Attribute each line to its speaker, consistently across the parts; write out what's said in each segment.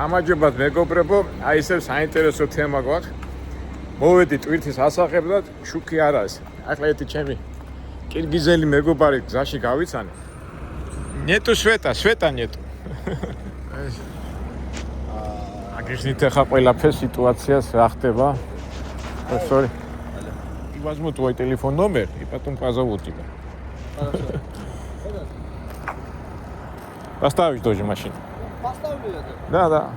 Speaker 1: გამარჯობათ მეგობრებო, აი ესე საინტერესო თემა გვაქვს. მოვედი ტვირთის ასახებ და შუქი არ არის. ახლა ერთი ჩემი კირგიზელი მეგობარი გზაში გავიცანე. ნეტუ სვეტა ნეტუ. აგიხსნით ახლა ყველაფერს სიტუაციას რა ხდება. Sorry. И возьму твой телефон номер и потом позову тебя.
Speaker 2: Хорошо.
Speaker 1: Поставишь тоже машину?
Speaker 2: Поставлю это.
Speaker 1: Да.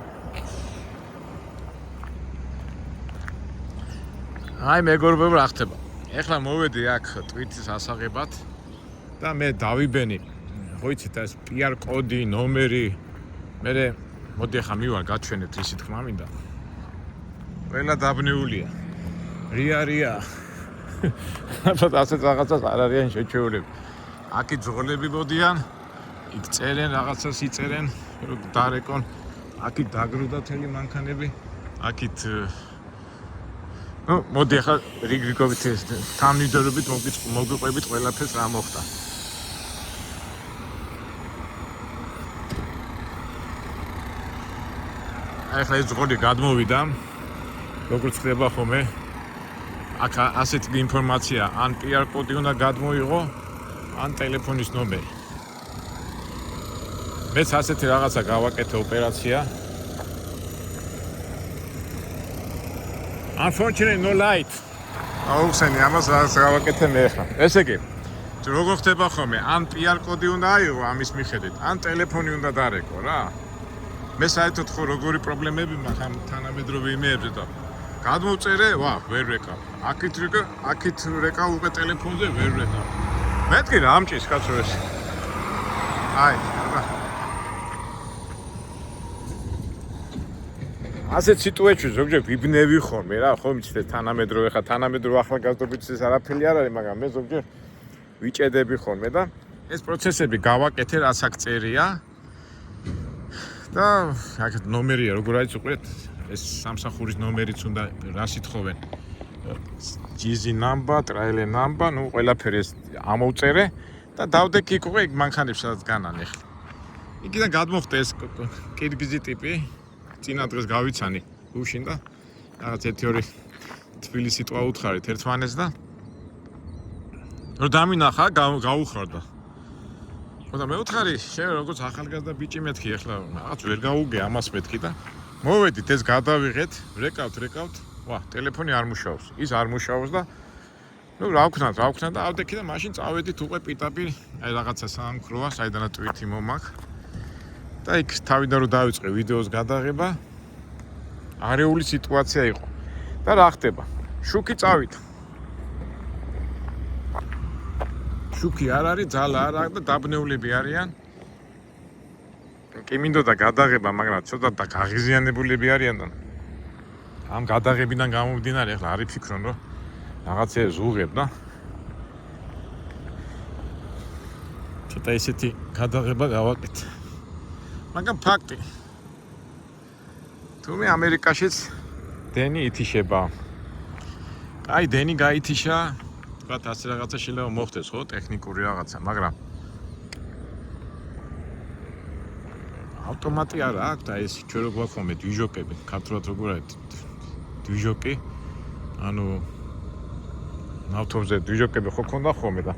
Speaker 1: Აი მეგობრებო რა ხდება. ეხლა მოვედი აქ ტვირთის ასაღებად და მე დავიბენი. ხო იცით ეს PR კოდი, ნომერი. მე მოდი ახლა მივარ გაჩვენეთ ისე თქმა მინდა. ყველა დაბნეულია. რია. ალბათ ასეთ რაღაცას არ არიან შეჩეულები. აქ ძღოლები მოდიან, იქ წერენ რაღაცას იწერენ, რომ დარეკონ. აქ დაგროვდა თელი მანქანები. აქით მოდი ახლა რიგრიგობით თანმიმდევრობით მოგიყვებით ყველაფერს რა მოხდა. ახლა ეს ძღოლი გადმოვიდა. როგორც ხდება ხოლმე აქ ასეთი ინფორმაცია, ან PR კოდი უნდა გადმოიღო, ან ტელეფონის ნომერი. მეც ასეთი რაღაცა გავაკეთე ოპერაცია. Unfortunately no light. აუხსენი ამას რაღაც გავაკეთე მე ხა. ესე იგი, როგორ ხდება ხოლმე, ან PR კოდი უნდა აიღო ამის მიხედვით, ან ტელეფონი უნდა დარეკო რა. მე საერთოდ ხო როგორი პრობლემები მაქვს ამ თანამედროვე იმეებზე და გადმოვწერე, ვერ ვეკავ. აქით რეკავ უკვე ტელეფონზე ვერ ვეკავ. მეთქი რა ამჭის კაცო ეს. აი, ასეთ სიტუაციებში ზოგჯერ ვიბნევი ხოლმე რა, ხო მიცდეთ თანამედროვე ხა თანამედროვე ახალგაზრდობიც ეს არაფერი არ არის, მაგრამ მე ზოგჯერ ვიჭედები ხოლმე და ეს პროცესები გავაკეთე, რაც აქ წერია. და აქ ნომერია, როგორ არის უყურეთ, ეს სამსახურის ნომერიც უნდა რა სიტყვენ. GZ number, trailer number, ნუ ყველაფერი ეს ამოვწერე და დავდექი იქ უკვე იქ მანქანებს სადაც განან ეხლა. იქიდან გადმოხდა ეს კირგიზი ტიპი. წინა დღეს გავიცანი უშინ და რაღაც ერთი-ორი თბილი სიტყვა უთხარით ერთმანეთს და რომ დამინახა გაუხარდა. ხო და მე უთხარი, შენ როგორც ახალგაზრდა ბიჭი მეთქი ახლა რაღაც ვერ გაუგე ამას მეთქი და მოვედით ეს გადავიღეთ, რეკავთ. ტელეფონი არ მუშაობს. ის არ მუშაობს და რა ვქნათ და ავდექი და მაშინ წავედით უკვე პიტაპირ აი რაღაცა სამქროა, საიდანაც ტვირთი მომაქ. და იქ თავიდან რომ დავიწყე ვიდეოს გადაღება, არეული სიტუაცია იყო. და რა ხდება? შუქი წავიდა. შუქი არ არის, ძალა არ აქვს და დაბნეულები არიან. კი მინდოდა გადაღება, მაგრამ ცოტა და გაღიზიანებულები არიან და ამ გადაღებიდან გამომდინარე, ახლა არ იფიქრონ, რომ რაღაცა ზუღებ და ცოტა ისეთი გადაღება გავაკეთე. მაგრამ ფაქტი. თუმე ამერიკაშიც დენი ითიშება. აი დენი გაითიშა, თქვათ ასე რაღაცა შეიძლება მოხდეს, ხო, ტექნიკური რაღაცა, მაგრამ ავტომატი არა აქვს და ეს ჩვენ რო გვაქვს ხოლმე დვიჟოკები, ქართულად როგორ არის? დვიჟოკი. ანუ ავტომობილზე დვიჟოკები ხო ქონდა ხოლმე და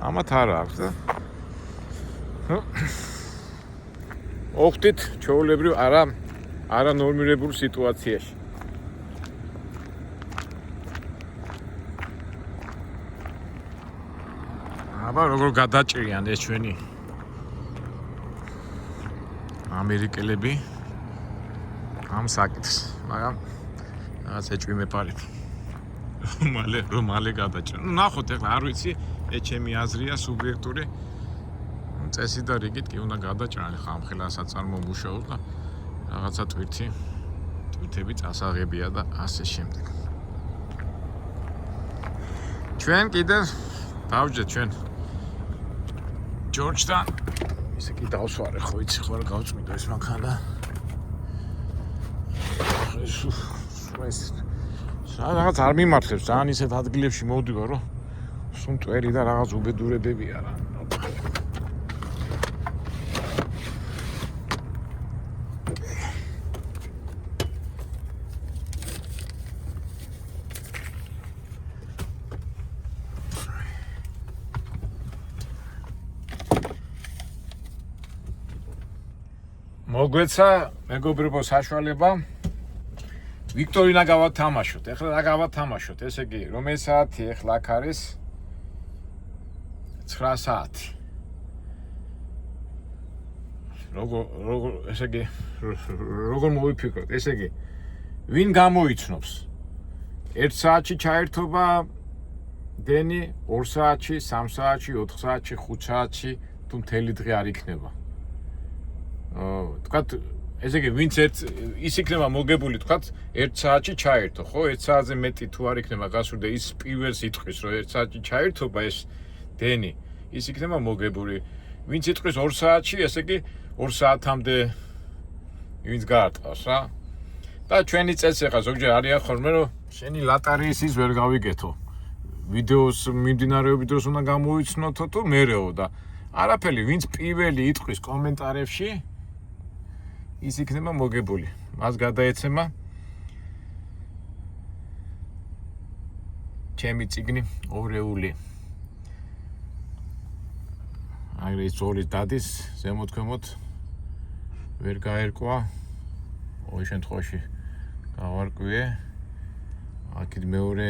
Speaker 1: ამათ არა აქვს და ოხდით ჩაოლებრივ არა ნორმირებულ სიტუაციაში. აბა როგორ გადაჭრიან ეს ჩვენი ამერიკელები ამ საკითხს, მაგრამ რაღაც ეჭვი მეპარით. მალე გადაჭრა. ნახოთ ახლა არ ვიცი, ეს ჩემი აზრია სუბიექტური. წესი და რიგით კი უნდა გადაჭრან ხა ამ ხელა საწარმო მუშაობს და რაღაცა ტვირთები წასაღებია და ასე შემდეგ. ჩვენ კიდევ დავჯდეთ ჩვენ ჯორჯთან. ისე კი დავსვარე, ხო იცი ხო რა გავწმინდა ეს მანქანა. ეს რაღაც არ მიმართებს, ძალიან ისეთ ადგილებში მოვდივარ, რომ სუნტვერი და რაღაც უბედურებებია რა. მოგვეცა მეგობრებო საშუალება ვიქტორინა გავათამაშოთ. ეხლა რა გავათამაშოთ? ესე იგი, რომელი საათი ეხლა აქ არის? 9 საათი. ესე იგი, როგორ მოვიფიქროთ? ესე იგი, ვინ გამოიცნობს? 1 საათში ჩაერთობა დენი, 2 საათში, 3 საათში, 4 საათში, 5 საათში თუ მთელი დღე არ იქნება. თქვათ ესე იგი, ვინც ის იქნება მოგებული, თქვათ 1 საათში ჩაერთო, ხო? 1 საათზე მეტი თუ არ იქნება გასული, ის პირველს იტყვის, რომ 1 საათში ჩაერთობა ეს დენი, ის იქნება მოგებული. ვინც იტყვის 2 საათში, ესე იგი 2 საათამდე ვინც გაარტყავს რა. და ჩვენი წესი ახლა ზოგჯერ არიან ხოლმე, რომ შენი ლატარიის ის ვერ გავიგეთო. ვიდეოს მიმდინარეობის დროს უნდა გამოიცნოთო თუ მერეო და არაფერი, ვინც პირველი იტყვის კომენტარებში ის იქნება მოგებული. მას გადაეცემა ჩემი წიგნი ოვრეული. აი ეს ძოლის დადის ზემოთქვემოთ ვერ გაერკვა. ოღონდ შემთხვევაში გავარკვიე. აქეთ მეორე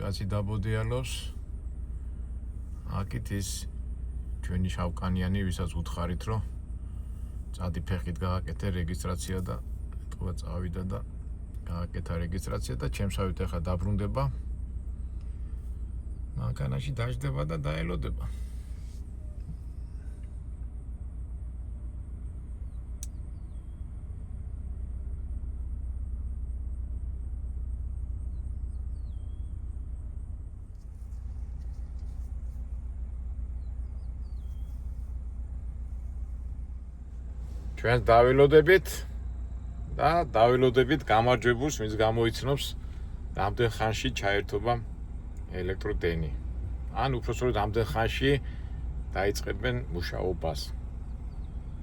Speaker 1: კაცი დაბოდიალოს. აქეთ ის ჩვენი შავკანიანი, ვისაც უთხარით, რომ წადი ფეხით გააკეთე რეგისტრაცია და თქვა წავიდა და გააკეთა რეგისტრაცია და ჩემსავით ახლა დაბრუნდება. მანქანაში დაждდება და დაელოდება. ჩვენ დავილოდებით და დავილოდებით გამარჯვებულს, ვინც გამოიცნობს რამდენ ხანში ჩაერთობა ელექტროდენი. ან უпроსტოდ რამდენ ხანში დაიწყებენ მუშაობას.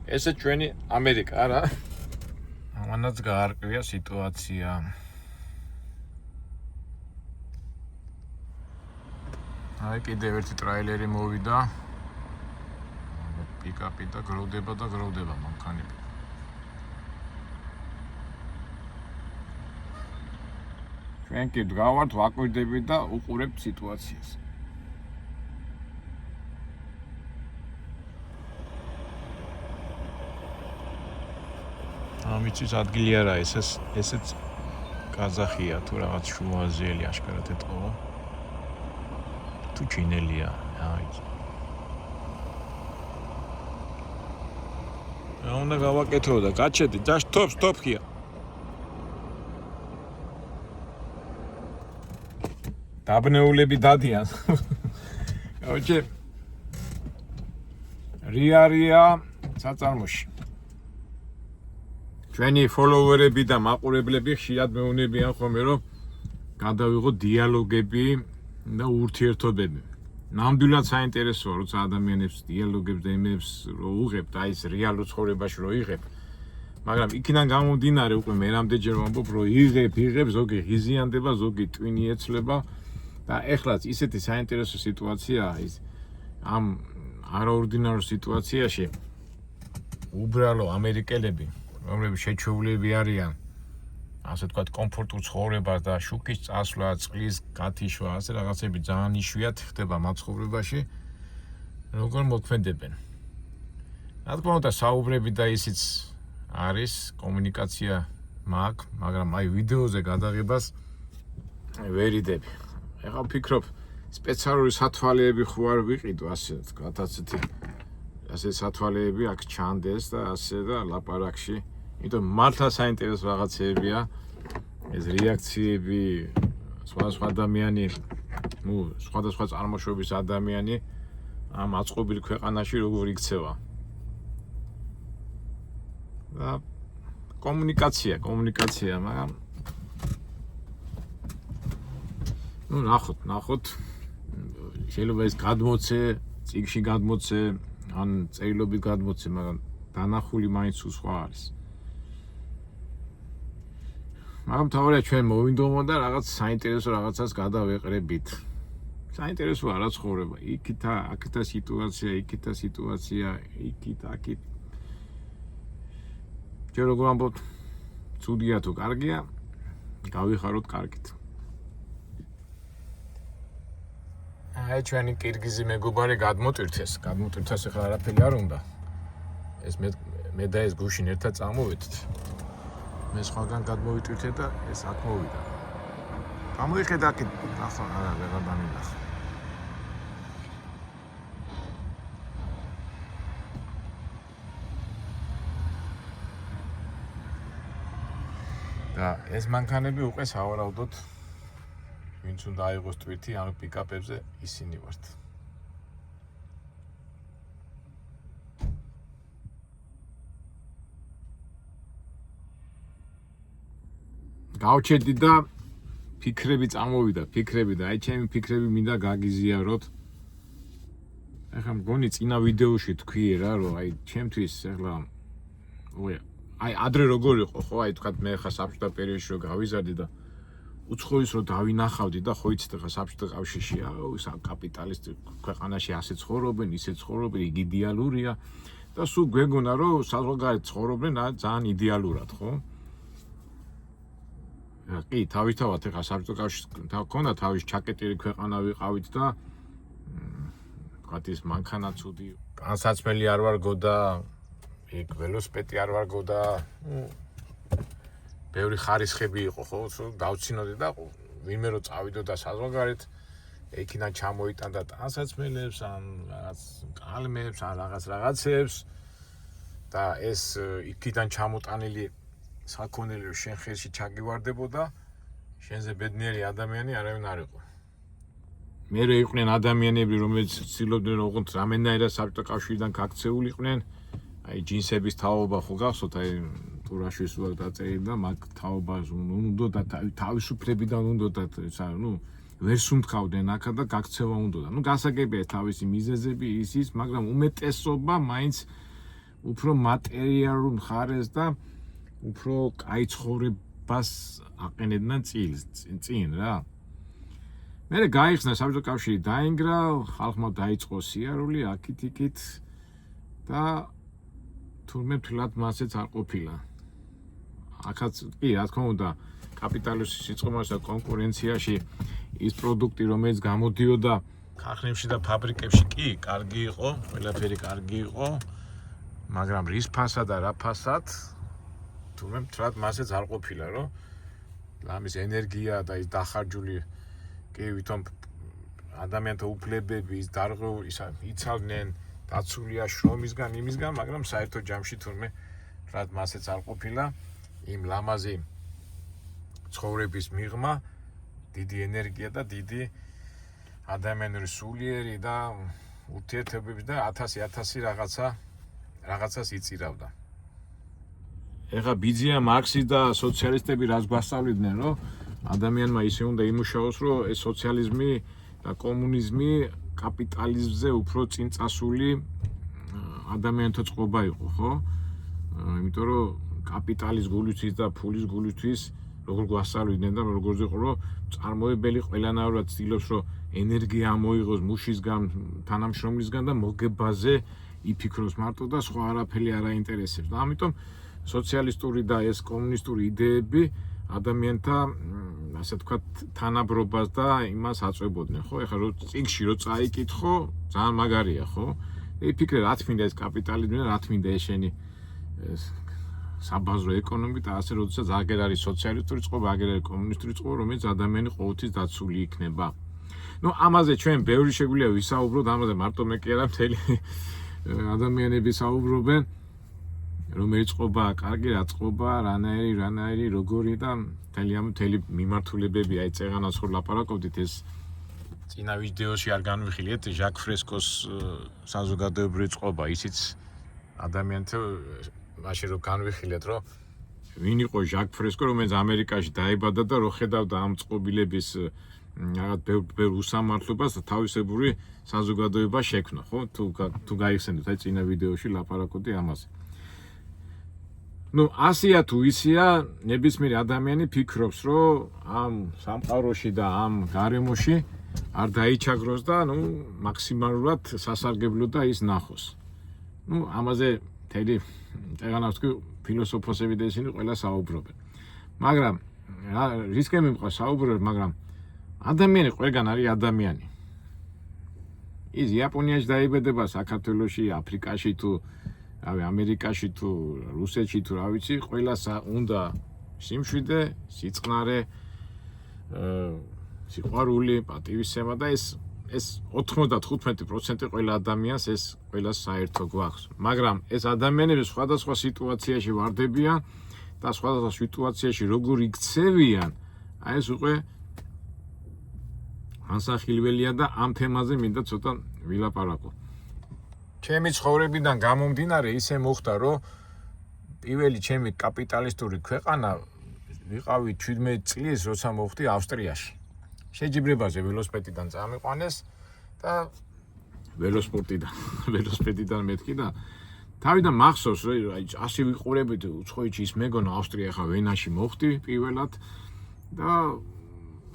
Speaker 1: ესე ჩვენი ამერიკა რა. ამანაც გაარკვია სიტუაცია. აი კიდევ ერთი ტრაილერი მოვიდა. პიკაპი და გროვდება მანქანები. ჩვენ კი ვდგავართ, ვაკვირდებით და უყურებთ სიტუაციას. ამიცის ადგილი არა ესეც კაზახია თუ რაღაც შუა აზიელი აშკარად ეთყობა. თუ ჩინელია, აი უნდა გავაკეთო და გაჩედი, stop here. დაბნეულები დადიან. ოჩე რიარია საწარმოში. ჩვენი ფოლოვერები და მაყურებლები ხშირად მეუბნებიან ხოლმე, რომ გადავიღო დიალოგები და ურთიერთობები. ნამდვილად საინტერესოა, როცა ადამიანებს დიალოგებს და იმებს რო უღებთ, აი ეს რეალურ ცხოვრებაში რო იღებ. მაგრამ იქიდან გამომდინარე უკვე მე რამდენჯერ ვამბობ, რომ იღებ, ზოგი ღიზიანდება, ზოგი ტვინი ეცლება და ეხლაც ისეთი საინტერესო სიტუაციაა ის ამ არაორდინარულ სიტუაციაში უბრალო ამერიკელები, რომლებიც შეჩვეულები არიან ასე ვთქვათ, კომფორტულ ცხოვრებას და შუქის წასვლა, წყლის გათიშვა, ასე რაღაცები ძალიან იშვიათ ხდება მათ ცხოვრებაში, როგორ მოქმედებენ. რა თქმა უნდა, საუბრები და ისიც არის, კომუნიკაცია მაქვს, მაგრამ აი ვიდეოზე გადაღებას ვერიდები. ეხლა ვფიქრობ, სპეციალური სათვალეები ხო არ ვიყიდო, ასე ვთქვათ, ასე სათვალეები აქ ჩანდეს და ასე და ლაპარაკში. იმიტომ მართლა საინტერესო რაღაცებია ეს რეაქციები სხვადასხვა ადამიანი, სხვადასხვა წარმოშობის ადამიანი ამ აწყობილ ქვეყანაში როგორ იქცევა. და კომუნიკაცია, მაგრამ ნახოთ. შეიძლება ეს გადმოცე, წიგნში გადმოცე, ან წერილობით გადმოცე, მაგრამ დანახული მაინც სხვა არის. მაგრამ თავარია ჩვენ მოვინდომო და რაღაც საინტერესო რაღაცას გადავეყრებით. საინტერესოა რა ცხოვრება. იქითა, აქითა სიტუაცია, იქითა სიტუაცია, იქით, აქით. ჯერ როგორ ამბობთ, ცუდია თუ კარგია, გავიხაროთ კარგით. აი ჩვენი კირგიზი მეგობარი გადმოტვირთეს ახლა არაფერი არ უნდა. ეს მე და ეს გუშინ ერთად წამოვედით. მე სხვაგან გადმოვიტვირთე და ეს აქ მოვიდა. გამოიხედა აქ ახლა არა ვეღარ დამინახა. და ეს მანქანები უკვე სავარაუდოდ ვინც უნდა აიღოს ტვირთი ამ პიკაპებზე ისინი ვართ. გავჩერდი და ფიქრები წამოვიდა, და აი ჩემი ფიქრები მინდა გაგიზიაროთ. ეხლა მგონი წინა ვიდეოში თქვიე რა, რომ აი ჩემთვის ეხლა აი ადრე როგორ იყო ხო, აი თქვა მე ხა საბჭოთა პერიოდში რომ გავიზარდი და უცხოის რომ დავინახავდი და ხო იცით ხა საბჭოთა კავშირშია, კაპიტალისტი ქვეყანაში ასე ცხოვრობენ, ისე ცხოვრობენ, იგი იდეალურია და სულ გვეგონა რომ საზღვარგარეთ ცხოვრობენ ძალიან იდეალურად, ხო? კი, თავისთავად ეხა საბჭოთა კავშირში მქონდა თავის ჩაკეტილი ქვეყანა ვიყავით და ვთქვათ ის მანქანა ცუდი, განსაცმელი არ ვარ გოდა, იქ ველოსიპედი არ ვარ გოდა, ბევრი ხარისხები იყო ხო, დავცინოდი და ვინმე რომ წავიდოდა საზღვარგარეთ, იქიდან ჩამოიტანდა ტანსაცმელებს, ან რაღაც კალმებს, ან რაღაცებს და ეს იქიდან ჩამოტანილი საქონელი რომ შენ ხელში ჩაგივარდებოდა, შენზე ბედნიერი ადამიანი არავინ არ იყო. მერე იყვნენ ადამიანები, რომელიც ცდილობდნენ ოღონდ რამენაირად საბჭოთა კავშირიდან გაქცეულიყვნენ. აი ჯინსების თაობა ხო გახსოვთ, აი ტურაშვილს უარ დაწერილი და მაგ თაობას უნდოდა თავისუფლებიდან უნდოდათ, ვერ სუნთქავდნენ აქა და გაქცევა უნდოდა. გასაგებია თავისი მიზეზები ის, მაგრამ უმეტესობა მაინც უფრო მატერიალურ მხარეს და უფრო კაი ცხოვრებას აყენებდნენ წინ რა. მერე გაიხსნა საბჭოთა კავშირი დაინგრა, ხალხმა დაიწყო სიარული აქით-იქით და თურმე თლად მასეც არ ყოფილა. აქაც კი რა თქმა უნდა კაპიტალისტის სიწყობასა და კონკურენციაში ის პროდუქტი რომელიც გამოდიოდა ქარხნებში და ფაბრიკებში კი კარგი იყო, ყველაფერი კარგი იყო, მაგრამ რის ფასად და რა ფასად თურმე თლად მასეც არ ყოფილა, რომ ამის ენერგია და ის დახარჯული კი ვითომ ადამიანთა უფლებები ის დარღვეული იცავდნენ დაცულია შრომისგან იმისგან, მაგრამ საერთო ჯამში თურმე რად მასეც არ ყოფილა იმ ლამაზი ცხოვრების მიღმა, დიდი ენერგია და დიდი ადამიანური სულიერი და ურთიერთობები და 1000 რაღაცას იწირავდა. ეხლა ბიძია მარქსი და სოციალისტები რაც გვასწავლიდნენ, რომ ადამიანმა ისე უნდა იმუშაოს, რომ ეს სოციალიზმი და კომუნიზმი კაპიტალიზმზე უფრო წინ წასული ადამიანთა წყობა იყო, ხო? იმიტომ რომ კაპიტალის გულისთვის და ფულის გულისთვის როგორ გვასწავლიდნენ და როგორ იყო, რომ წარმოებელი ყველანაირად ცდილობს, რომ ენერგია ამოიღოს მუშისგან, თანამშრომლისგან და მოგებაზე იფიქროს მარტო და სხვა არაფერი არ აინტერესებს. და ამიტომ სოციალისტური და ეს კომუნისტური იდეები ადამიანთა ასე ვთქვათ თანაბრობას და იმას აწვებოდნენ, ხო? ეხლა რო წიგში რო წაიკითხო, ძალიან მაგარია, ხო? იფიქრე რა თქმა ეს კაპიტალიზმი და რა თქმა ეს შენი საბაზრო ეკონომიკა და ასე როდესაც აგერ არის სოციალისტური წყობა, აგერ არის კომუნისტური წყობა, რომელიც ადამიანი ყოველთვის დაცული იქნება. ამაზე ჩვენ ბევრი შეგვიძლია ვისაუბროთ, ამაზე მარტო მე კი არა, მთელი ადამიანები საუბრობენ. რომელიც წყობა კარგი რა წყობა, რანაირი, როგორი და მთელი მიმართულებები, აი წეღანას ხო ლაპარაკობდით ეს წინა ვიდეოში არ განვიხილიეთ ჟაკ ფრესკოს საზოგადოებრივი წყობა, ისიც ადამიანთა მაშინ რომ განვიხილეთ, რომ ვინ იყო ჟაკ ფრესკო, რომელიც ამერიკაში დაიბადა და რო ხედავდა ამ წყობილების რაღაც ბევრ უსამართლობას და თავისებური საზოგადოება შექმნა, ხო? თუ გაიხსენებთ აი წინა ვიდეოში ლაპარაკობდი ამაზე. ნუ ასია თუ ისია, ნებისმიერი ადამიანი ფიქრობს, რომ ამ სამყაროში და ამ გარემოში არ დაიჩაგროს და ნუ მაქსიმალურად სასარგებლო და ის ნახოს. ნუ ამაზე თელი ეგანავს კი ფილოსოფოსები და ისინი ყველა საუბრობენ. მაგრამ რისკენ მიმყავს საუბრობენ, მაგრამ ადამიანი ყველგან არის ადამიანი. ის იაპონიაში დაიბადება, საქართველოში, აფრიკაში თუ ამერიკაში თუ რუსეთში თუ რა ვიცი, ყველას უნდა სიმშვიდე, სიწყნარე, სიყვარული, პატივისცემა და ეს 95% ყველა ადამიანს ეს ყველას საერთო გვაქვს. მაგრამ ეს ადამიანები სხვადასხვა სიტუაციაში ვარდებიან და სხვადასხვა სიტუაციაში როგორ იქცევიან, აი ეს უკვე განსახილველია და ამ თემაზე მინდა ცოტა ვილაპარაკო. ჩემი ცხოვრებიდან გამომდინარე ისე მოხდა, რომ პირველი ჩემი კაპიტალისტური ქვეყანა ვიყავი 17 წლის, როცა მოვხდი ავსტრიაში. შეჯიბრებაზე ველოსიპედიდან წამიყვანეს და ველოსიპედიდან მეთქი და თავიდან მახსოვს, რომ აი ასე ვიყურებდი უცხოეთში ის მეგონა ავსტრია ხა ვენაში მოვხდი პირველად და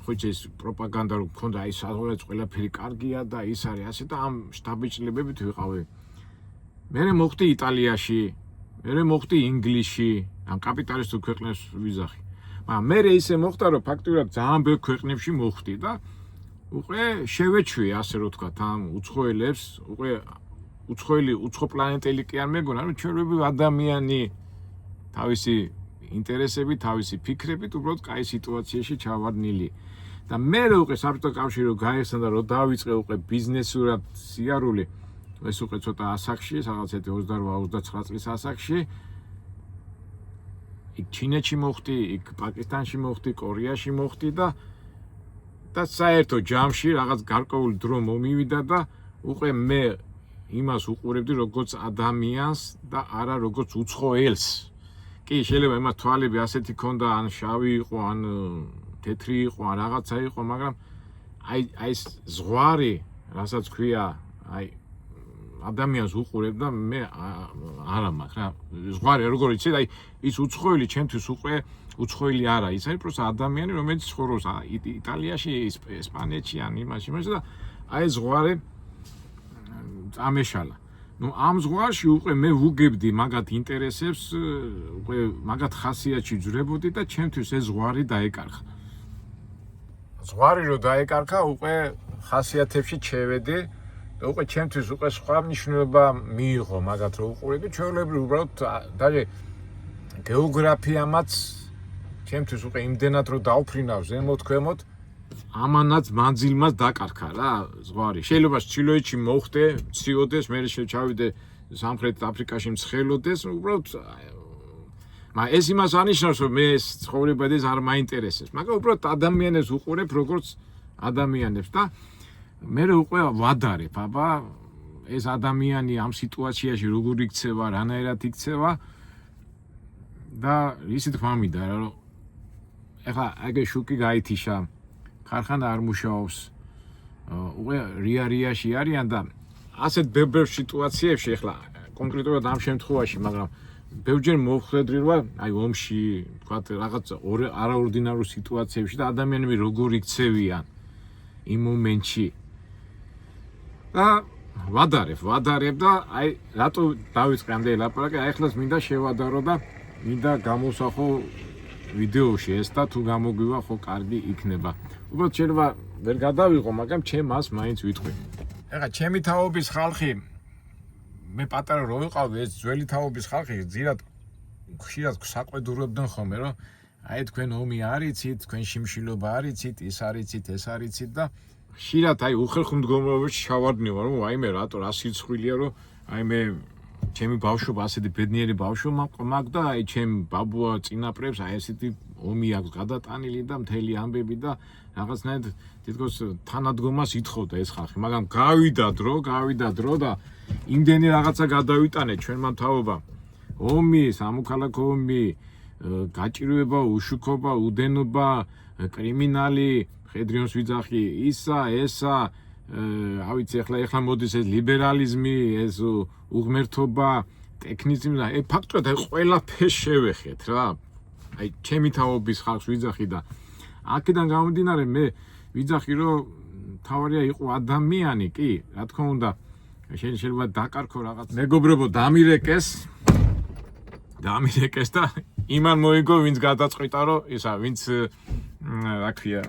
Speaker 1: ხოჭი ეს პროპაგანდა რო მქონდა აი სადღაც ყველაფერი კარგია და ის არის ასე და ამ შტაბიჭლებებით ვიყავი. მე მოვხდი იტალიაში, მე მოვხდი ინგლისში, ამ კაპიტალისტურ ქვეყნებს ვიზახი. მაგრამ მე ისე მოხდა, რომ ფაქტურად ძალიან ბევრ ქვეყნებში მოვხდი და უკვე შევეჩვი, ასე რომ ვთქვათ, ამ უცხოელებს, უკვე უცხო პლანეტელი კი არ მეგონა, რომ ჩვენები ადამიანი თავისი ინტერესები, თავისი ფიქრებით უბრალოდ კაი სიტუაციაში ჩავარდნილი. და მე უკვე საბჭოთა კავშირი რო გაიხსნა და რო დავიწყე უკვე ბიზნესურად სიარული, ეს უკვე ცოტა ასაკში, რაღაც 28-29 წლის ასაკში. იქ ჩინეთში მოხდი, იქ პაკისტანში მოხდი, კორეაში მოხდი და საერთო ჯამში რაღაც გარკვეული დრო მომივიდა და უკვე მე იმას უყურებდი როგორც ადამიანს და არა როგორც უცხოელს. კი, შეიძლება იმას თვალები ასეთი ქონდა, ან შავი იყო, ან თეთრი იყო, ან რაღაცა იყო, მაგრამ აი ეს ზღვარი, რასაც ქვია, აი ადამიანს უყურებ და მე არა მაქვს რა. ზღვარი როგორ იცი, აი ის უცხოელი ჩემთვის უკვე უცხოელი არა, ის არის პროსტა ადამიანი, რომელიც ცხოვრობს იტალიაში, ესპანეთში, ან იმაში და აი ზღვარი ამეშალა. ნუ ამ ზღვარში უკვე მე ვუგებდი მაგათ ინტერესებს, უკვე მაგათ ხასიათში ძვრებოდი და ჩემთვის ეს ზღვარი დაეკარგა. ზღვარი რო დაეკარგა, უკვე ხასიათებში ჩევედი და უკვე ჩემთვის უკვე სხვა მნიშვნელობა მიიღო მაგათ რო უყურებდი, ჩვეულებრივ უბრალოდ даже გეოგრაფიამაც ჩემთვის უკვე იმდენად რო დავფრინავ ზემოთ ქვემოთ, ამანაც მანძილმაც დაკარგა რა ზღვარი. შეიძლება ჩრდილოეთში მოხდე, ციოდეს, მე შევჩავიდე სამხრეთ აფრიკაში მცხელოდეს, უბრალოდ მაგრამ ეს იმას ანიშნავს, რომ მე ეს ცხოვრება ეს არ მაინტერესებს, მაგრამ უბრალოდ ადამიანებს უყურებ როგორც ადამიანებს და მე უკვე ვადარებ, აბა ეს ადამიანი ამ სიტუაციაში როგორ იქცევა, რანაირად იქცევა და ისეთ თქმა რომ ეხლა აგე შუკი გაითიშა, ქარხანა არ მუშაობს, უკვე რიაში არიან და ასეთ ბევრ სიტუაციებში ეხლა კონკრეტულად ამ შემთხვევაში, მაგრამ ბევრჯერ მოვხვედრი რომ აი ომში, თქვათ რაღაც არაორდინარულ სიტუაციებში და ადამიანები როგორ იქცევიან იმ მომენტში. და ვადარებ და აი რატო დავიწყე ამდენი ლაპარაკი, აი ეხლა მინდა შევადარო და მინდა გამოსახო ვიდეოში ეს და თუ გამოგვივა ხო კარგი იქნება. უბრალოდ შეიძლება ვერ გადავიღო, მაგრამ ჩემ მას მაინც ვიტყვი. ეხლა ჩემი თაობის ხალხი, მე პატარა რო ვიყავი, ეს ძველი თაობის ხალხი ძირად ხშირად საყვედურობდნენ ხოლმე, რომ აი თქვენ ომი არიცით, თქვენ შიმშილობა არიცით, ის არიცით, ეს არიცით და ხშირად აი უხერხმდგომარეობაში ჩავარდნივა, რომ აიმე რატო რა სიცხვილია, რომ აი მე ჩემი ბავშვობა ასეთი ბედნიერი ბავშვობა მაქვს და აი ჩემ ბაბუა წინაპრებს აი ესეთი ომი აქვს გადატანილი და მთელი ამბები და რაღაცნაირად თითქოს თანადგომას ითხოვდა ეს ხალხი, მაგრამ გავიდა დრო და იმდენი რაღაცა გადავიტანეთ ჩვენმა მთავრობამ. ომი, სამოქალაქო ომი, გაჭირვება, უშუქობა, უდენობა, კრიმინალი, ხედრიონს ვიძახი, ესა ავიცი ეხლა მოდის ეს ლიბერალიზმი, ეს უღმერთობა, ტექნიზმი და ფაქტობრივად აი ყველაფერს შევეხეთ რა. აი ჩემი თაობის ხალხს ვიძახი და აქედან გამომდინარე მე ვიძახი რომ თავარია იყო ადამიანი კი რა თქმა უნდა შეიძლება დაკარგო რაღაც მეგობრებო დამირეკეს და იმან მოიგო ვინც გადაწყვიტა რომ ისა ვინც რა ქვია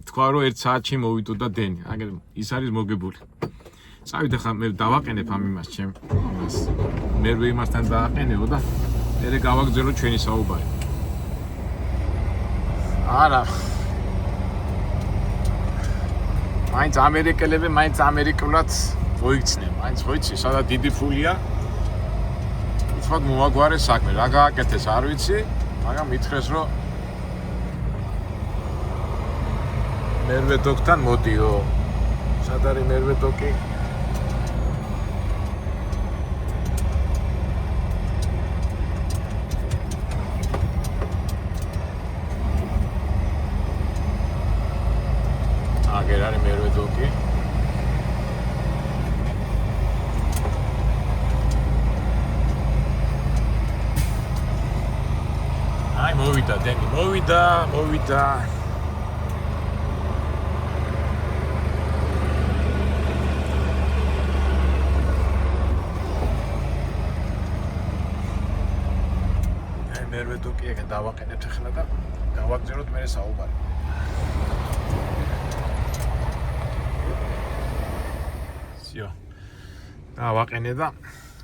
Speaker 1: თქვა რომ 1 საათში მოვიდო და დენი აგერ ის არის მოგებული წავიდე ხა მე დავაყენებ ამ იმას ჩემ იმას მერვე იმასთან დააყენეო და მე გავაგზავნო ჩვენი საუბარი არა მაინც ამერიკელები მაინც ამერიკულად მოიქცნენ მაინც ხოიცი სადაც დიდი ფულია უცბად მოაგვარეს საქმე რა გააკეთეს არ ვიცი მაგრამ მითხრეს რომ მერვე დოქთან მოდიო სად არის მერვე დოკი აგერ არის მერვე დოკი აი მოვიდა დენი მოვიდა მერვე დოკი ეგ დავაყენებთ ახლა და გავაგზავნოთ მე საუბარი სიო დავაყენე და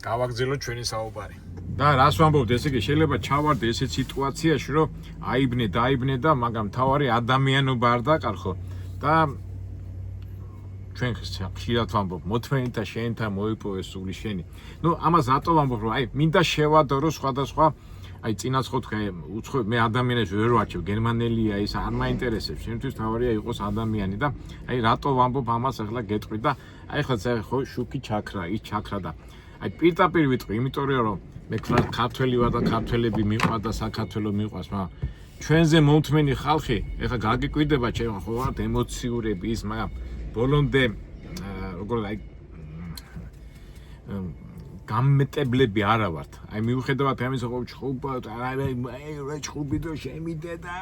Speaker 1: გავაგზავნოთ ჩვენი საუბარი და რას ვამბობთ ესე იგი შეიძლება ჩავარდე ესეთ სიტუაციაში რომ დაიბნე და მაგრამ თავარი ადამიანობა არ დაკარხო და ჩვენ ხშირად ვამბობ მოთმენი და შენთან მოიპოვე სული შენი ნუ ამას რატო ვამბობ რომ აი მინდა შევადო სხვადასხვა აი წინაც ხო თქვა უცხო მე ადამიანებს ვერ ვაჩვევ გერმანელია ის არ მაინტერესებს შემთხვევით თავარია იყოს ადამიანი და აი რატო ვამბობ ამას ახლა გეტყვი და აი ხა ხო შუქი ჩაქრა ის ჩაქრა და აი პირდაპირ ვიტყვი იმიტომ რომ მე ქართველი ვარ და ქართველები მიყვარს და საქართველოს მიყვარს მაგრამ ჩვენზე მომთმენი ხალხი ეხლა გაგიკვირდება ჩემ ხო ვართ ემოციურები ის მაგრამ ბოლომდე როგორ აი გამმეტებლები არა ვართ. აი მიუხედავად ამისა ხო ჩხუბა აი ჩხუბი და შემიდე და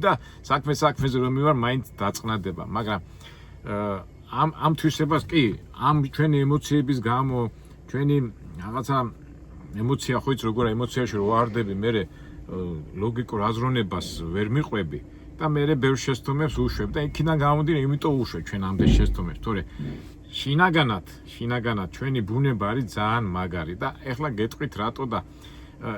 Speaker 1: და საქმეზე რომ მივარ მაინც დაწყნადება, მაგრამ ამ თვისებას კი ამ ჩვენი ემოციების გამო ჩვენი რაღაცა ემოცია ხო იცი როგორ ემოციაში რო ვარდები მე ლოგიკურ აზროვნებას ვერ მიყვები და მე ბევრ შეცდომებს უშვებ და იქიდან გამომდინარე იმიტომ უშვებ ჩვენ ამდენ შეცდომებს თორე შინაგანად ჩვენი ბუნება არის ძალიან მაგარი და ეხლა გეტყვით რატო და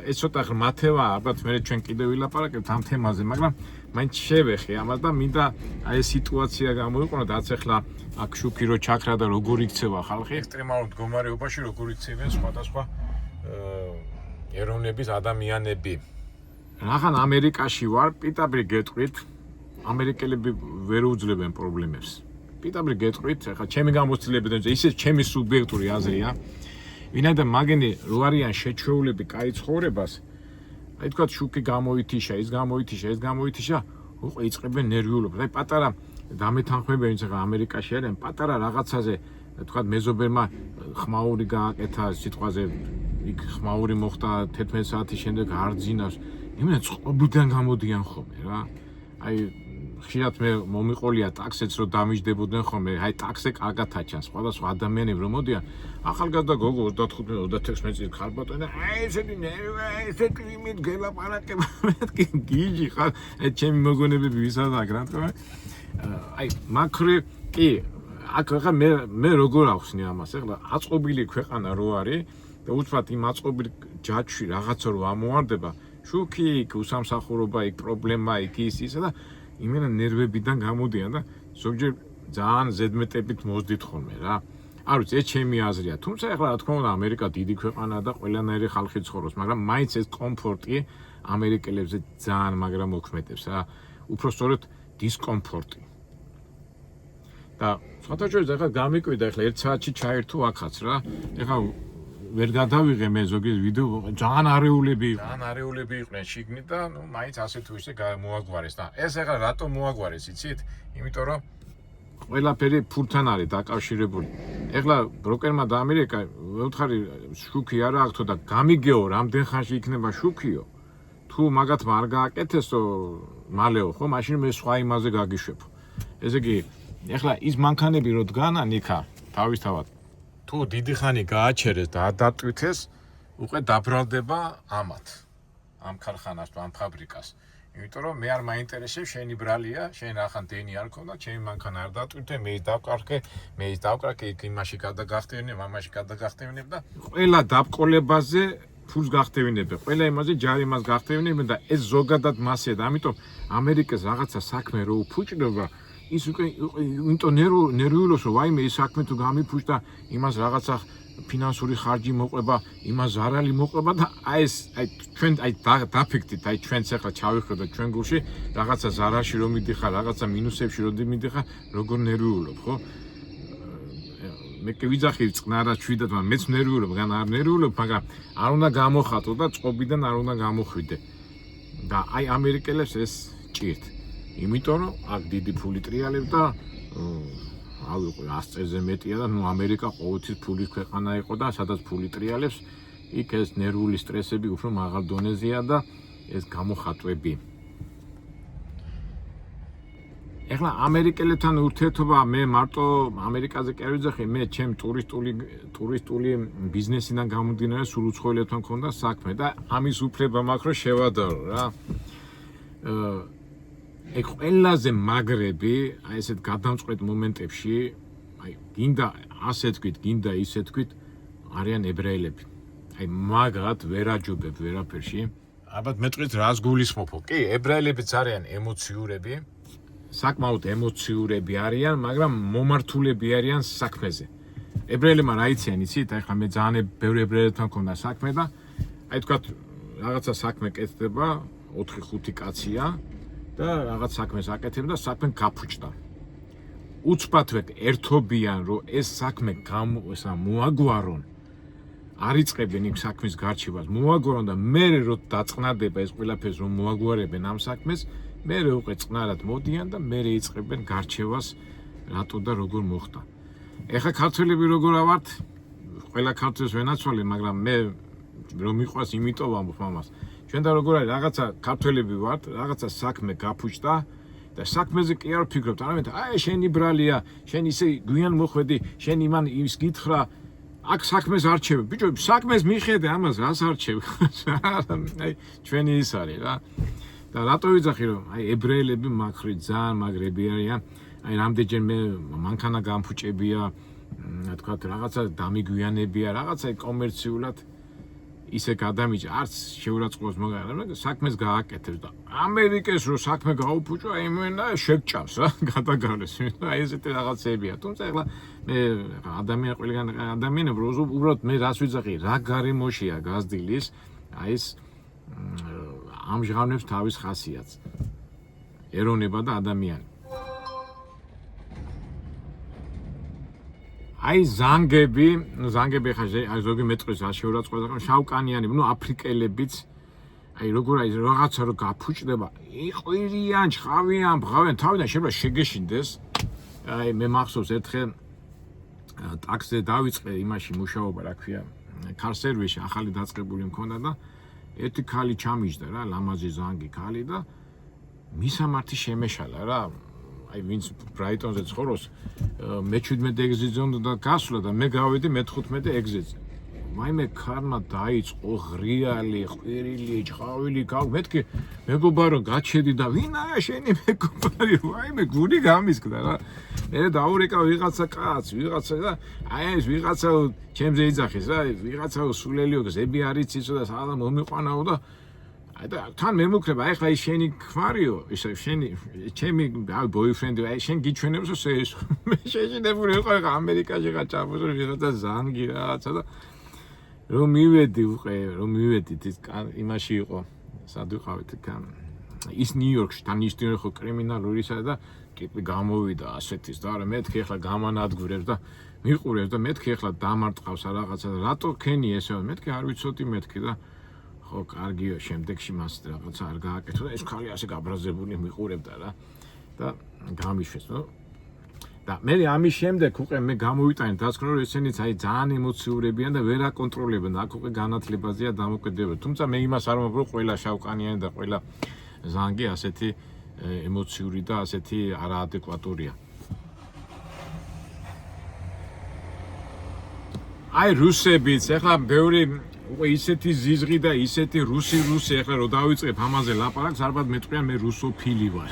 Speaker 1: ეს ცოტა ღრმათევა ალბათ მე ჩვენ კიდევ ვილაპარაკებთ ამ თემაზე მაგრამ მაინც შევეხე ამას და მინდა აი ეს სიტუაცია გამოიყენო რაც ეხლა აქ შუქი რო ჩაქრა და როგორ იქცევა ხალხი ექსტრემალურ მდგომარეობაში როგორ იქცევენ სხვადასხვა ეროვნების ადამიანები რახან ამერიკაში ვარ პირდაპირ გეტყვით ამერიკელები ვერ უძლებენ პრობლემებს პირდაპირ გეტყვით ახლა ჩემი გამოცდილებიდან ისე ჩემი სუბიექტური აზრია ვინაიდან მაგენი რო არიან შეჩვეულები კაი ცხოვრებას აი თქვა შუქი გამოითიშა ის გამოითიშა უყო იწყებენ ნერვიულობას აი პატარა დამეთანხმებენ ვინც ახლა ამერიკაში არიან პატარა რაღაცაზე თქვა მეზობერმა ხმაური გააკეთა სიტყვაზე იქ ხმაური მოხდა 11 საათის შემდეგ არ ძინავს იმენა წყობიდან გამოდიან ხოლმე რა აი ხშირად მე მომიყოლია ტაქსეც რომ დამიჯდებოდნენ ხოლმე აი ტაქსე კარგად აჩანს სხვადასხვა ადამიანები რომ მოდიან ახალგაზრდა გოგო 25-26 წლის ხარბატონი აი ესეთი ნერვე ესეთი იმით გელაპარაკება მეთქი გიჟი ხარ ეს ჩემი მოგონებები ვისადაგ რა თქმა აი მაქრე კი აქ ახლა მე როგორ ახსნი ამას ახლა აწყობილი ქვეყანა რო არის და უცბად იმ აწყობილი ჯაჭვში რაღაცა რო ამოვარდება შუქი იქ უსამსახურობა იქ პრობლემა იქ ისა და იმენა ნერვებიდან გამოდიან და ზოგჯერ ძალიან ზედმეტებით მოძდით ხოლმე რა. არ ვიცი, ეს ჩემი აზრია. თუმცა ახლა რა თქმა უნდა ამერიკა დიდი ქვეყანაა და ყველანაირი ხალხი ცხოვრობს, მაგრამ მაინც ეს კომფორტი ამერიკელებზე ძალიან მაგრამ მოქმედებს რა. უფრო სწორედ დისკომფორტი. და სხვათაშორის ახლა გამიკვირდა ახლა 1 საათში ჩაერთო აქაც რა. ახლა ვერ გადავიღე მე ზოგი ვიდეო ძალიან არეულები იყვნენ შიგნით და ნუ მაინც ასე თუ ისე მოაგვარეს და ეს ახლა რატო მოაგვარეს იცით? იმიტომ რომ ყველაფერი ფულთან არის დაკავშირებული. ეხლა ბროკერმა დაამერიკა ვეთხარი შუქი არა აქვს და გამიგეო რამდენ ხანში იქნება შუქიო თუ მაგათმა არ გააკეთესო მალეო ხო მაშინ მე სხვა იმაზე გაგიშვებ ესე იგი ეხლა ის მანქანები რო დგანან იქა თავისთავად თუ დიდი ხანი გააჩერეს და ადატვითეს უკვე დაბრალდება ამათ ამ ქარხანას თუ ამ ფაბრიკას იმიტომ რომ მე არ მაინტერესებს შენი ბრალია, შენ ახან დენი არ ქონდა, ჩემი მანქანა არ დატვირთე, მე ის დავკარგე, მე ის დავკარგე, იქ იმაში გადაგახტევინებ, ამაში გადაგახტევინებ და ყველა დაბყოლებაზე ფულს გახტევინებ, ყველა იმაზე ჯარიმას გახტევინებ და ეს ზოგადად მასია და ამიტომ ამერიკას რაღაცა საქმე რო უფუჭდება, ის უკვე იმიტომ ნერვიულობს, რომ ვაიმე ეს საქმე თუ გამიფუჭდა, იმას რაღაცა ფინანსური ხარჯი მოყვება, იმას ზარალი მოყვება და აი ჩვენ დაფიქრდით, აი ჩვენც ახლა ჩავიხედოთ ჩვენ გულში რაღაცა ზარალში რომ მიდიხარ, რაღაცა მინუსებში რომ მიდიხარ, როგორ ნერვიულობ, ხო? მე კი ვიძახი წყნარად შვიდად, მაგრამ მეც ნერვიულობ, გან არ ნერვიულობ, მაგრამ არ უნდა გამოხატო და წყობიდან არ უნდა გამოხვიდე. და აი ამერიკელებს ეს ჭირთ. იმიტომ რომ აქ დიდი ფული ტრიალებს და ავიღო 100 წელზე მეტია და ნუ ამერიკა ყოველთვის ფულის ქვეყანა იყო და სადაც ფული ტრიალებს, იქ ეს ნერვული სტრესები უფრო მაღალ დონეზეა და ეს გამოხატვები. ეხლა ამერიკელებთან ურთიერთობა მე მარტო ამერიკაზე კი არ ვიძახი, მე ჩემ ტურისტული ბიზნესიდან გამომდინარე სულ უცხოელებთან მქონდა საქმე და ამის უფლება მაქვს რომ შევადარო რა. ეგ ყველაზე მაგრები, აი ესეთ გადამწყვეტ მომენტებში, აი გინდა ასე თქვით, გინდა ისე თქვით, არიან ებრაელები. აი მაგრად ვერ აჯობებ ვერაფერში. ალბათ მეტყვით რას გულისხმობ? კი, ებრაელებიც არიან ემოციურები, საკმაოდ ემოციურები არიან, მაგრამ მომართულები არიან საქმეზე. ებრაელებმა რა იციან, იცით? აი ხა მე ძალიან ბევრი ებრაელებთან მქონდა საქმე და აი თქვათ რაღაცა საქმე კეთდება, 4-5 კაცია. და რაღაც საქმეს აკეთებ და საქმე გაფუჭდა. უცბად ერთობიან რომ ეს საქმე მოაგვარონ. არ იწყებენ იმ საქმის გარჩევას, მოაგვარონ და მე რო დაწყნადება ეს ყველაფერს რომ მოაგვარებენ ამ საქმეს, მე უკვე წყნარად მოდიან და მე იწყებენ გარჩევას რატო და როგორ მოხდა. ეხა ქართველები როგორ ავართ? ყველა ქართველს ვენაცვალე, მაგრამ მე რომ მიყვას იმიტომ ვამბობ ამას. ჩვენ და როგორ არის რაღაცა ქართველები ვართ, რაღაცა საქმე გაფუჭდა და საქმეზე კი არ ვფიქრობთ, არამედ აი შენი ბრალია, შენ ისე გვიან მოხვედი, შენ იმან ის გითხრა, აქ საქმეს არჩევ. ბიჭო, საქმეს მიხედე, ამას რას არჩევ? აი ჩვენი ის არის რა. და რატო ვიძახი რომ აი ებრაელები მაგრი ძალიან მაგრები არიან, აი რამდენჯერმე მანქანა გამფუჭებია, თქვა რაღაცა დამიგვიანებია, რაღაცა კომერციულად ისე გადამიჭა, არც შეურაცხყოფს მაგრამ საქმეს გააკეთებს და ამერიკას რო საქმე გაუფუჭო, აი მენა შეგჭავს რა, გადაგარეს. აი ესეთი რაღაცებია. თუმცა ეხლა მე ყველგან ადამიანები უბრალოდ მე რას ვიძახი, რა გარემოშია გაზრდილის, აი ეს ამჟღავნებს თავის ხასიათს. ეროვნება და ადამიანი. აი ზანგები ხა ზოგი მეტყვის არ შეურაცხყოფს, მაგრამ შავკანიანები, ნუ აფრიკელებიც აი როგორ არის რაღაცა რო გაფუჭდება, იყვირიან, ჩხავიან, ბღავენ, თავიდან შეიძლება შეგეშინდეს. აი მე მახსოვს ერთხელ ტაქსზე დავიწყე იმაში მუშაობა, რა ქვია, კარ სერვისში ახალი დაწყებული მქონდა და ერთი ქალი ჩამიჯდა რა, ლამაზი ზანგი ქალი და მისამართი შემეშალა რა. აი ვინც ბრაიტონზე ცხოვრობს, მე-17 ეგზიტზე უნდა გასვლა და მე გავედი მე-15 ეგზიტზე. მაიმე ქარმა დაიწყო ღრიალი, ყვირილი, ჭყავილი ქალი. მეთქი მეგობარო გაჩედი და ვინაა შენი მეგობარი? მაიმე გული გამისკდა რა. მე დაურეკა ვიღაცა კაცს, ვიღაცა და აი ეს ვიღაცა ჩემზე იძახის რა, ვიღაცა სულელიო გზები არის იცო და სადა მომიყვანაო და აი და თან მემუქრება, აი ხა ის შენი ქმარიო, ისე შენი ჩემი ბოიფრენდი, აი შენ გიჩვენებს ეს მე შეშინებული ვიყო ხა ამერიკაში ხა ჩაბუზო ვიღაცა ზანგი რაღაცა და რომ მივედით ის იმაში იყო, სად ვიყავით ის ნიუ-იორკში, თან ის ხო კრიმინალურისა და ტიპი გამოვიდა ასეთის და არა მეთქი ახლა გამანადგურებს და მიყურებს და მეთქი ახლა დამარტყავს რაღაცა და რატო ქენი ესე მეთქი არ ვიცოდი მეთქი და ხო კარგიო შემდეგში მას რაღაცა არ გააკეთო და ეს ხალი ასე გაბრაზებული მიყურებდა რა და გამიშვეს ნუ და მე ამის შემდეგ უკვე მე გამოვიტანე დასკვნო რომ ესენიც აი ძალიან ემოციურებიან და ვერ აკონტროლებენ და აქ უკვე განათლებაზეა დამოკიდებული. თუმცა მე იმას არ ვამბობ, რომ ყველა შავკანიანი და ყველა ზანგი ასეთი ემოციური და ასეთი არაადეკვატურია. აი რუსებიც, ეხლა ბევრი უკვე ისეთი ზიზღი და ისეთი რუსი ეხლა რომ დავიწყებ ამაზე ლაპარაკს, ალბათ მეტყვიან მე რუსოფილი ვარ.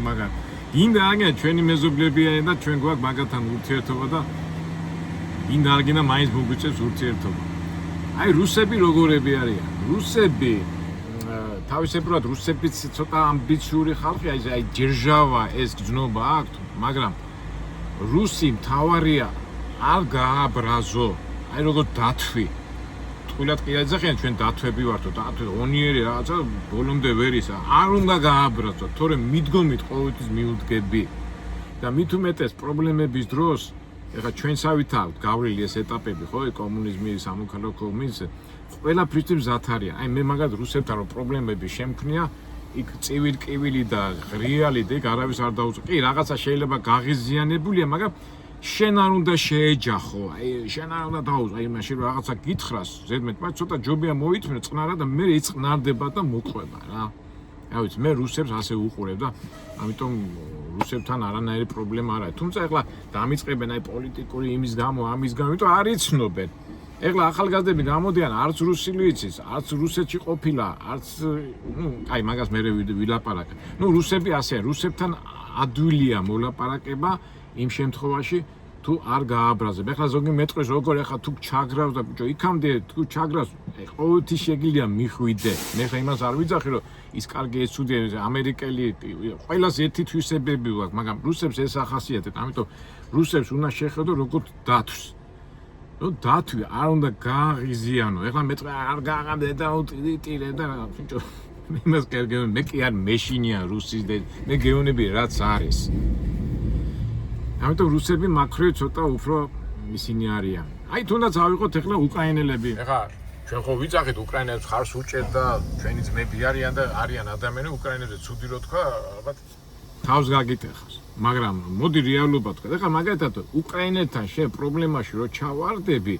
Speaker 1: მაგრამ ინდა აგენ ჩვენი მეზობლებია და ჩვენ გვაქვს მაგათთან ურთიერთობა და ინდა აგენა მაინც მოგვიწევს ურთიერთობა. აი რუსები როგორები არიან? რუსები თავისებურად რუსებიც ცოტა ამბიციური ხალხია, აი ჯერჟავა ეს გზნობა აქვთ, მაგრამ რუსი მთავარია არ გააბრაზო, აი როგორ დათვი. თქვილად კი აიძახიან ჩვენ დათვები ვართო, დათვი ონიერი რაღაცა ბოლომდე ვერ ისა. არ უნდა გააბრაზო, თორემ მიდგომით ყოველთვის მიუდგები. და მით უმეტეს პრობლემების დროს, ეხლა ჩვენსავით აქვს გავლილი ეს ეტაპები, ხო, კომუნიზმის, სამოქალაქო ომის, ყველაფრისთვის მზად არიან. აი მე მაგალითად რუსებთან რომ პრობლემები შემქმნია, იქ წივილ-კივილი და ღრიალი და იქ არავის არ დაუწყო. კი, რაღაცა შეიძლება გაღიზიანებულია, მაგრამ შენ არ უნდა შეეჯახო, აი შენ არ უნდა დაუწყო, აი მაშინ რომ რაღაცა გითხრას, ზედმეტ მას ცოტა ჯობია მოითმნე წყნარად და მე იწყნარდება და მოყვება რა. აი ვიცი, მე რუსებს ასე უყურებ და ამიტომ რუსებთან არანაირი პრობლემა არ არის. თუმცა ეხლა დამიწყებენ აი პოლიტიკური იმის გამო, ამის გამო, იმიტომ არ იცნობენ. ეხლა ახალგაზრდები გამოდიან, არც რუსული იცის, არც რუსეთში ყოფილა, არც აი მაგას მე ვილაპარაკე. რუსები ასეა, რუსებთან ადვილია მოლაპარაკება იმ შემთხვევაში თუ არ გააბრაზებ. ეხლა ზოგი მეტყვის როგორ ეხლა თუ ჩაგრავს და ბიჭო, იქამდე თუ ჩაგრავს, ყოველთვის შეგიძლია მიხვიდე. მე ხა იმას არ ვიძახი რომ ის კარგი ეს ცუდია, ამერიკელი ყველას ერთი თვისებები აქვს, მაგრამ რუსებს ეს ახასიათებთ, ამიტომ რუსებს უნდა შეხედო როგორ დათვს. დათვი არ უნდა გააღიზიანო. ეხლა მეტყვი არ გააღამდე და უტირე და ბიჭო, იმას კერგენ მე კი არ მეშინია რუსის და მე გეონები რაც არის. ამიტომ რუსები მაქრე ცოტა უფრო ისინი არიან. აი თუნდაც ავიღოთ ეხლა უკრაინელები. ეხლა ჩვენ ხო ვიძახით უკრაინელებს ხარს უჭერთ და ჩვენი ძმები არიან და არიან ადამიანები უკრაინელებს ცუდი რო თქვა, ალბათ თავს გაგიტეხავს. მაგრამ მოდი რეალობა თქვა. ეხლა მაგალითად უკრაინელთან შენ პრობლემაში რო ჩავარდები,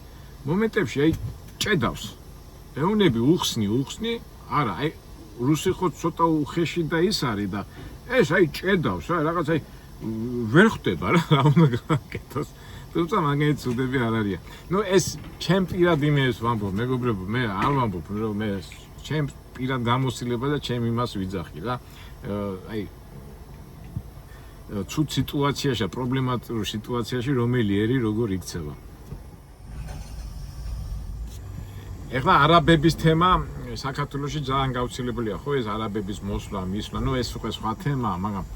Speaker 1: მომენტებში აი ჭედავს. ეუნები უხსნი, არა, აი რუსი ხო ცოტა უხეში და ის არის და ეს აი ჭედავს, რა რაღაც აი ვერ ხვდება რა უნდა გაკეთოს. თუმცა მაგეთი ცუდები არ არიან. ეს ჩემ პირად იმეს ვამბობ, მეგობრებო, მე არ ვამბობ, რომ მე ჩემ პირად გამოსილება და ჩემ იმას ვიძახი რა. აი ცუდ სიტუაციაში, პრობლემატურ სიტუაციაში რომელი ერი როგორ იქცევა. ეხლა არაბების თემა საქართველოში ძალიან გავრცელებულია, ხო, ეს არაბების მოსვლა, მისვლა, ეს უკვე სხვა თემაა, მაგრამ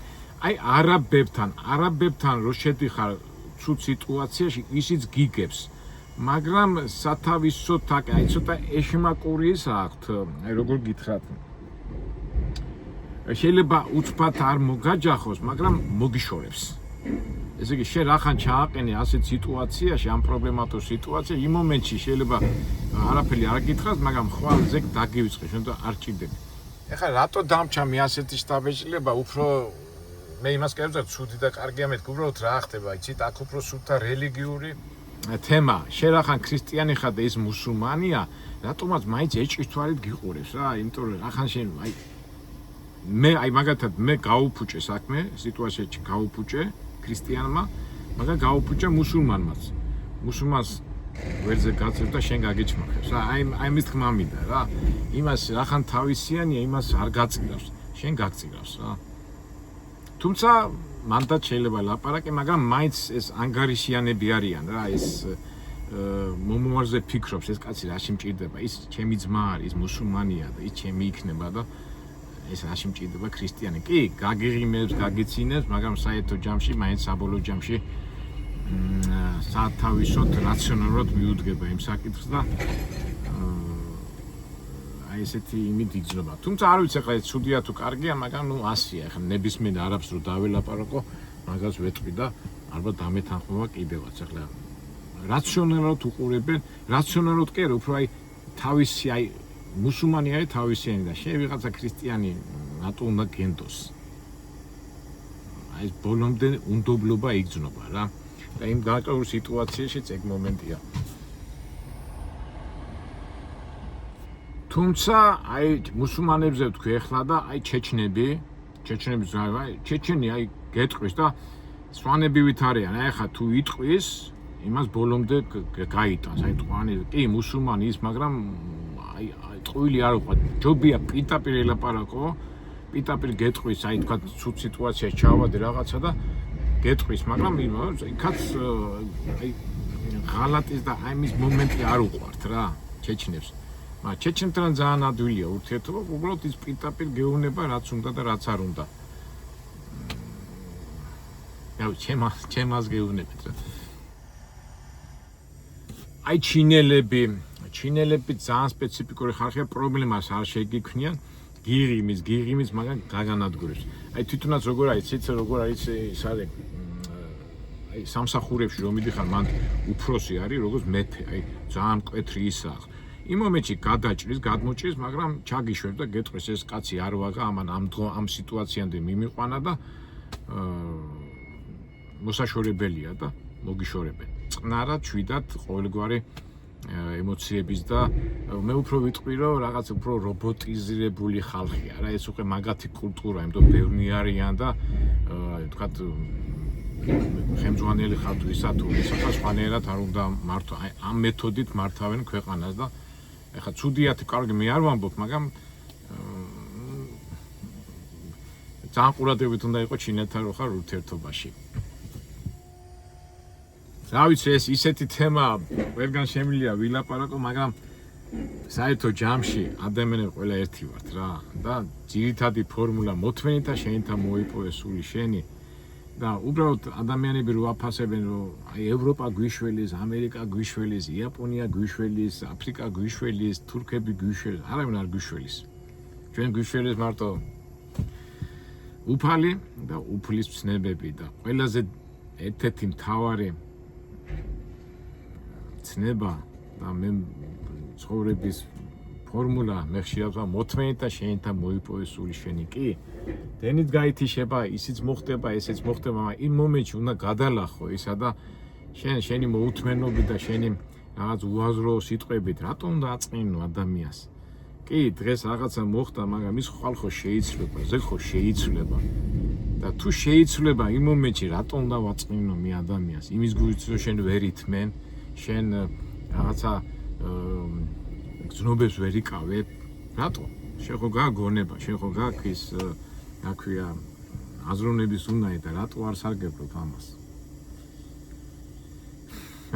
Speaker 1: აი არაბებთან რო შედიხარ ცუდ სიტუაციაში, ისიც გიგებს. მაგრამ სათავისოდ აი ცოტა ეშმაკური ის აქვთ, აი როგორ გითხრათ. შეიძლება უცბად არ მოგაჯახოს, მაგრამ მოგიშორებს. ესე იგი შენ რახან ჩააყენე ასეთ სიტუაციაში, ამ პრობლემატურ სიტუაციაში, იმ მომენტში შეიძლება არაფერი არ გითხრას, მაგრამ ხვალ ზეგ დაგივიწყე, შენ და არ ჭირდები. ეხლა რატო დამჭა მე ასეთი შტაბეჭდილება, უფრო მე იმას კერვძარ, ცუდი და კარგია მეთქი, უბრალოდ რა ხდება, იცით, აქ უფრო სულთა რელიგიური თემა. შენ რახან ქრისტიანი ხარ და ის მუსულმანია, რატომაც მაინც ეჭვის თვალით გიყურებს რა, იმიტომ რომ რახან შენ აი მე აი მაგათად მე გაუფუჭე საქმე, სიტუაციაში გაუფუჭე ქრისტიანმა, მაგრამ გაუფუჭე მუსულმანმაც. მუსულმანს ვერზე გაწევ და შენ გაგიჩმახებს რა. აი ამის თქმა მინდა რა. იმას რახან თავისიანია, იმას არ გაწირავს, შენ გაგწირავს რა. თუმცა მანდაც შეიძლება ლაპარაკი, მაგრამ მაინც ეს ანგარიშიანები არიან რა, ეს მომავალზე ფიქრობს, ეს კაცი რაში მჭირდება, ის ჩემი ძმა არის, ის მუსულმანია და ის ჩემი იქნება და ეს რაში მჭირდება ქრისტიანი. კი, გაგიღიმებს, გაგიცინებს, მაგრამ საერთო ჯამში, მაინც საბოლოო ჯამში სათავისოდ რაციონალურად მიუდგება იმ საკითხს და აი ესეთი იმით იგრძნობა. თუმცა არ ვიცი ახლა ეს ცუდია თუ კარგია, მაგრამ ასია. ახლა ნებისმიერ არაბს რო დაველაპარაკო, მაგას ვეტყვი და ალბათ დამეთანხმება კიდევაც. ახლა რაციონალურად უყურებენ, რაციონალურად კი არა, უფრო აი თავისი აი მუსულმანი არის თავისიანი და შენ ვიღაცა ქრისტიანი რატო უნდა გენდოს? აი ეს ბოლომდე უნდობლობა იგრძნობა რა. და იმ გარკვეულ სიტუაციაშიც ეგ მომენტია. თუმცა აი მუსულმანებზე ვთქვი ახლა და აი ჩეჩნების ჩეჩენი აი გეტყვის და სვანებივით არიან. აი ახლა თუ იტყვის, იმას ბოლომდე გაიტანს. აი ტყვანი კი მუსულმანი ის, მაგრამ აი ტყვილი არ უყვარ. ჯობია პირდაპირ ელაპარაკო, პირდაპირ გეტყვის, აი თქვა ცუდ სიტუაციაში ჩავადი რაღაცა და გეტყვის, მაგრამ იქაც აი ღალატის და აი მის მომენტი არ უყვართ რა ჩეჩნებს. მაგრამ ჩეჩნებთან ძალიან ადვილია ურთიერთობა, უბრალოდ ის პირდაპირ გეუბნება რაც უნდა და რაც არ უნდა. აი ჩემას გეუბნებით რა. აი ჩინელები ძალიან სპეციფიკური ხალხია, პრობლემას არ შეგიქმნიან, გიღიმის, მაგრამ გაგანადგურებს. აი თვითონაც როგორ არის, ცეცე როგორ არის ეს არის აი სამსახურებში რომ მიდიხარ, მან უფროსი არის, როგორც მეფე, აი ძალიან მკვეთრი ისაა. იმ მომენტში გადაჭრის, გადმოჭრის, მაგრამ ჩაგიშვებ და გეტყვის ეს კაცი არ ვაღა, ამან ამ სიტუაციამდე მიმიყვანა და მოსაშორებელია და მოგიშორებენ. წყნარად, შვიდად, ყოველგვარი ემოციების და მე უფრო ვიტყვი რომ რაღაც უფრო რობოტიზირებული ხალხია რა ეს უკვე მაგათი კულტურა იმდო ბევრი არიან და თქვათ ხელმძღვანელი ხალხისა თუ ისახა სხვანაირად არ უნდა მართო აი ამ მეთოდით მართავენ ქვეყანას და ეხლა ცუდიათი კარგი მე არ ვამბობ მაგრამ ძალიან ყურადღებით უნდა იყოს ჩინეთთან რო ხარ ურთიერთობაში რა ვიცი ეს ისეთი თემა ყველგან შემილია ვილაპარაკო მაგრამ საერთო ჯამში ადამიანები ყველა ერთი ვართ რა და ძირითადი ფორმულა მოთმენითა შენთან მოიპოვე სული შენი და უბრალოდ ადამიანები რო აფასებენ რომ აი ევროპა გვიშველის, ამერიკა გვიშველის, იაპონია გვიშველის, აფრიკა გვიშველის, თურქები გვიშველის, არავინ არ გვიშველის. ჩვენ გვიშველის მარტო უფალი და უფლის ცნებები და ყველაზე ერთ-ერთი მთავარი ცნება და მე ცხოვრების ფორმულა მე ხშირად მოთმენითა შენთან მოიპოვე სული შენი კი დენით გაითიშება ისიც მოხდება ესეც მოხდება მაგრამ იმ მომენტში უნდა გადალახო ისა და შენი მოუთმენობით და შენი რაღაც უაზრო სიტყვებით რატომ უნდა აწყინო ადამიანს კი დღეს რაღაცა მოხდა მაგრამ ის ხალხო შეიცვლება ზე ხო შეიცვლება და თუ შეიცვლება იმ მომენტში რატომ უნდა ვაწყინო მე ადამიანს იმის გულით რომ შენ ვერ ითმენ შენ რაღაცა გზნობებს ვერ იკავე რატო შენ ხო გაგონება შენ ხო გაქვს აქვია აზროვნების უნაი და რატო არ სარგებლობ ამას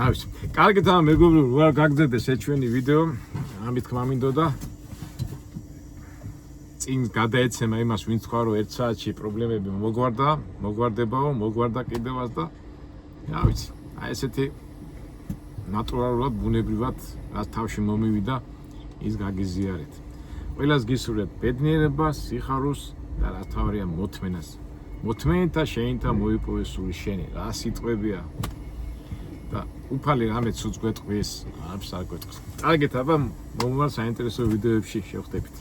Speaker 1: აი კარგით ამ მეგობრებო რა გაგზავნეთ ეს ჩვენი ვიდეო ამით თქმა მინდოდა წინ გადაეცემა იმას ვინც თქვა რომ 1 საათში პრობლემები მოგვარდა კიდევაც და რა ვიცი აი ესეთი ნატურალურად ბუნებრივად რაც თავში მომივიდა ის გაგიზიარეთ. ყველას გისურვებთ ბედნიერებას, სიხარულს და რა თავარია მოთმენას. მოთმენითა შენთან მოიპოვე სული შენი. რა სიტყვებია. და უფალი რამე ცუც გვეტყვის, არც არ გვეტყვის. კარგით, აბა მომავალ საინტერესო ვიდეოებში შევხვდებით.